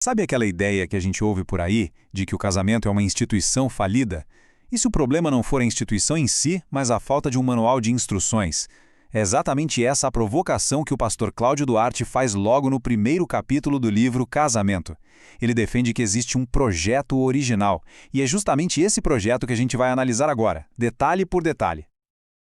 Sabe aquela ideia que a gente ouve por aí, de que o casamento é uma instituição falida? E se o problema não for a instituição em si, mas a falta de um manual de instruções? É exatamente essa a provocação que o pastor Cláudio Duarte faz logo no primeiro capítulo do livro Casamento. Ele defende que existe um projeto original, e é justamente esse projeto que a gente vai analisar agora, detalhe por detalhe.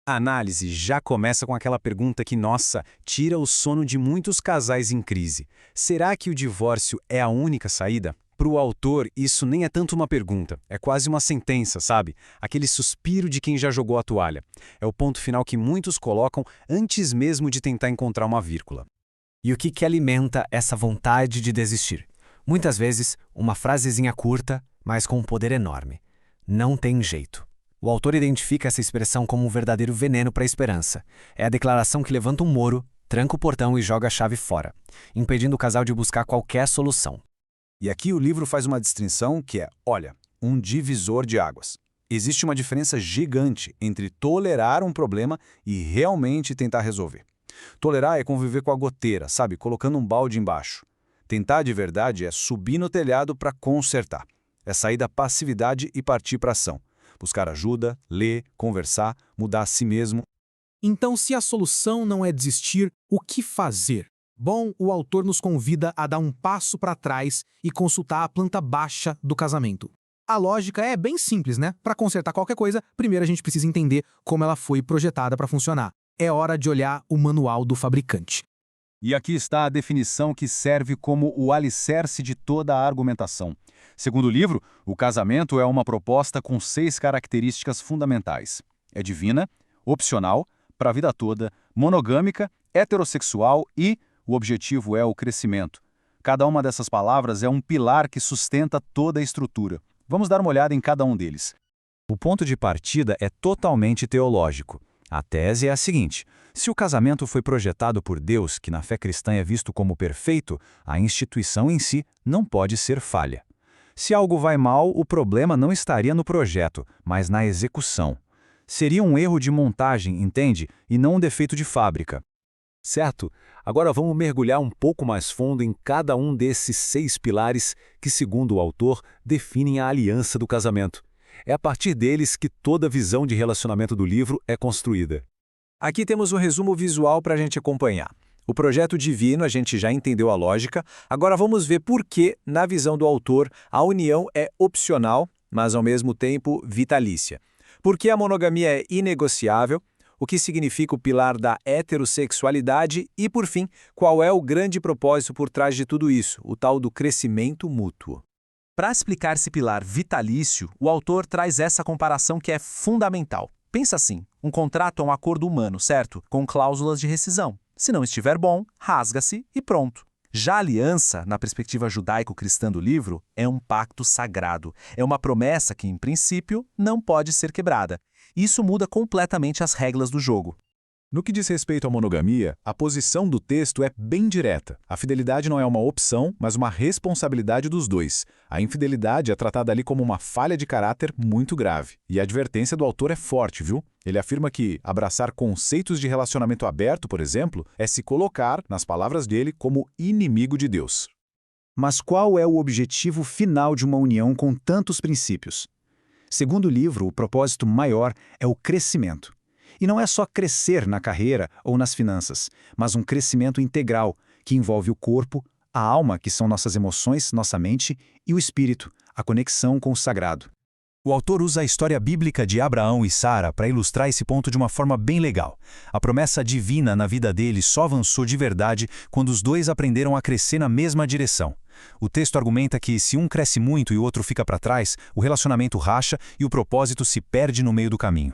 A análise já começa com aquela pergunta que, nossa, tira o sono de muitos casais em crise. Será que o divórcio é a única saída? Para o autor, isso nem é tanto uma pergunta, é quase uma sentença, sabe? Aquele suspiro de quem já jogou a toalha. É o ponto final que muitos colocam antes mesmo de tentar encontrar uma vírgula. E o que alimenta essa vontade de desistir? Muitas vezes, uma frasezinha curta, mas com um poder enorme. Não tem jeito. O autor identifica essa expressão como um verdadeiro veneno para a esperança. É a declaração que levanta um muro, tranca o portão e joga a chave fora, impedindo o casal de buscar qualquer solução. E aqui o livro faz uma distinção que é, olha, um divisor de águas. Existe uma diferença gigante entre tolerar um problema e realmente tentar resolver. Tolerar é conviver com a goteira, sabe, colocando um balde embaixo. Tentar de verdade é subir no telhado para consertar. É sair da passividade e partir para ação. Buscar ajuda, ler, conversar, mudar a si mesmo. Então, se a solução não é desistir, o que fazer? Bom, o autor nos convida a dar um passo para trás e consultar a planta baixa do casamento. A lógica é bem simples, né? Para consertar qualquer coisa, primeiro a gente precisa entender como ela foi projetada para funcionar. É hora de olhar o manual do fabricante. E aqui está a definição que serve como o alicerce de toda a argumentação. Segundo o livro, o casamento é uma proposta com 6 características fundamentais. É divina, opcional, para a vida toda, monogâmica, heterossexual e o objetivo é o crescimento. Cada uma dessas palavras é um pilar que sustenta toda a estrutura. Vamos dar uma olhada em cada um deles. O ponto de partida é totalmente teológico. A tese é a seguinte: se o casamento foi projetado por Deus, que na fé cristã é visto como perfeito, a instituição em si não pode ser falha. Se algo vai mal, o problema não estaria no projeto, mas na execução. Seria um erro de montagem, entende? E não um defeito de fábrica. Certo? Agora vamos mergulhar um pouco mais fundo em cada um desses 6 pilares que, segundo o autor, definem a aliança do casamento. É a partir deles que toda a visão de relacionamento do livro é construída. Aqui temos um resumo visual para a gente acompanhar. O projeto divino, a gente já entendeu a lógica, agora vamos ver por que, na visão do autor, a união é opcional, mas ao mesmo tempo vitalícia. Por que a monogamia é inegociável, o que significa o pilar da heterossexualidade e, por fim, qual é o grande propósito por trás de tudo isso, o tal do crescimento mútuo. Para explicar esse pilar vitalício, o autor traz essa comparação que é fundamental. Pensa assim, um contrato é um acordo humano, certo? Com cláusulas de rescisão. Se não estiver bom, rasga-se e pronto. Já a aliança, na perspectiva judaico-cristã do livro, é um pacto sagrado. É uma promessa que, em princípio, não pode ser quebrada. Isso muda completamente as regras do jogo. No que diz respeito à monogamia, a posição do texto é bem direta. A fidelidade não é uma opção, mas uma responsabilidade dos dois. A infidelidade é tratada ali como uma falha de caráter muito grave. E a advertência do autor é forte, viu? Ele afirma que abraçar conceitos de relacionamento aberto, por exemplo, é se colocar, nas palavras dele, como inimigo de Deus. Mas qual é o objetivo final de uma união com tantos princípios? Segundo o livro, o propósito maior é o crescimento. E não é só crescer na carreira ou nas finanças, mas um crescimento integral, que envolve o corpo, a alma, que são nossas emoções, nossa mente, e o espírito, a conexão com o sagrado. O autor usa a história bíblica de Abraão e Sara para ilustrar esse ponto de uma forma bem legal. A promessa divina na vida deles só avançou de verdade quando os dois aprenderam a crescer na mesma direção. O texto argumenta que se um cresce muito e o outro fica para trás, o relacionamento racha e o propósito se perde no meio do caminho.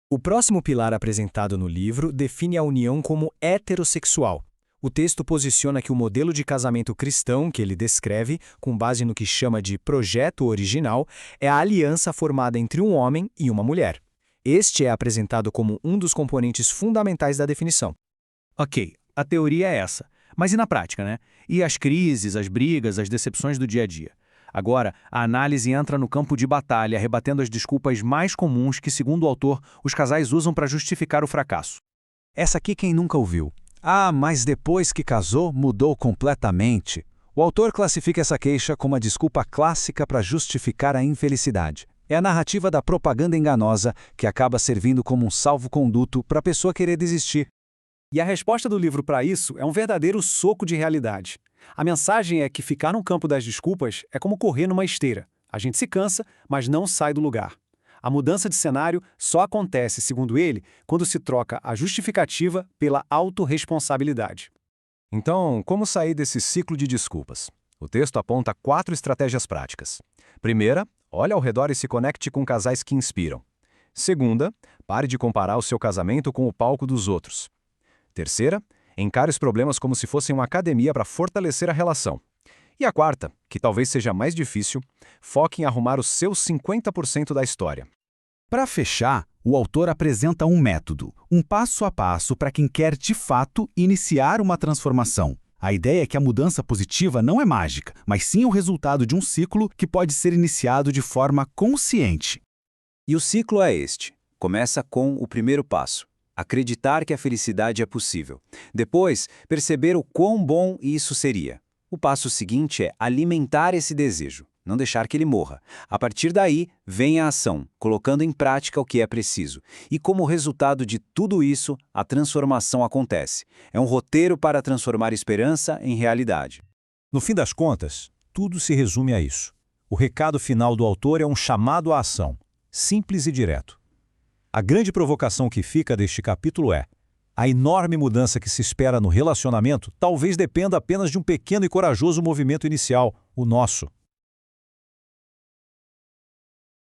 O próximo pilar apresentado no livro define a união como heterossexual. O texto posiciona que o modelo de casamento cristão que ele descreve, com base no que chama de projeto original, é a aliança formada entre um homem e uma mulher. Este é apresentado como um dos componentes fundamentais da definição. Ok, a teoria é essa. Mas e na prática, né? E as crises, as brigas, as decepções do dia a dia? Agora, a análise entra no campo de batalha, rebatendo as desculpas mais comuns que, segundo o autor, os casais usam para justificar o fracasso. Essa aqui quem nunca ouviu. Ah, mas depois que casou, mudou completamente. O autor classifica essa queixa como a desculpa clássica para justificar a infelicidade. É a narrativa da propaganda enganosa que acaba servindo como um salvo-conduto para a pessoa querer desistir. E a resposta do livro para isso é um verdadeiro soco de realidade. A mensagem é que ficar no campo das desculpas é como correr numa esteira. A gente se cansa, mas não sai do lugar. A mudança de cenário só acontece, segundo ele, quando se troca a justificativa pela autorresponsabilidade. Então, como sair desse ciclo de desculpas? O texto aponta 4 estratégias práticas. Primeira, olhe ao redor e se conecte com casais que inspiram. Segunda, pare de comparar o seu casamento com o palco dos outros. Terceira, encare os problemas como se fossem uma academia para fortalecer a relação. E a quarta, que talvez seja mais difícil, foque em arrumar os seus 50% da história. Para fechar, o autor apresenta um método, um passo a passo para quem quer, de fato, iniciar uma transformação. A ideia é que a mudança positiva não é mágica, mas sim o resultado de um ciclo que pode ser iniciado de forma consciente. E o ciclo é este. Começa com o primeiro passo: acreditar que a felicidade é possível. Depois, perceber o quão bom isso seria. O passo seguinte é alimentar esse desejo, não deixar que ele morra. A partir daí, vem a ação, colocando em prática o que é preciso. E como resultado de tudo isso, a transformação acontece. É um roteiro para transformar esperança em realidade. No fim das contas, tudo se resume a isso. O recado final do autor é um chamado à ação, simples e direto. A grande provocação que fica deste capítulo é: a enorme mudança que se espera no relacionamento talvez dependa apenas de um pequeno e corajoso movimento inicial, o nosso.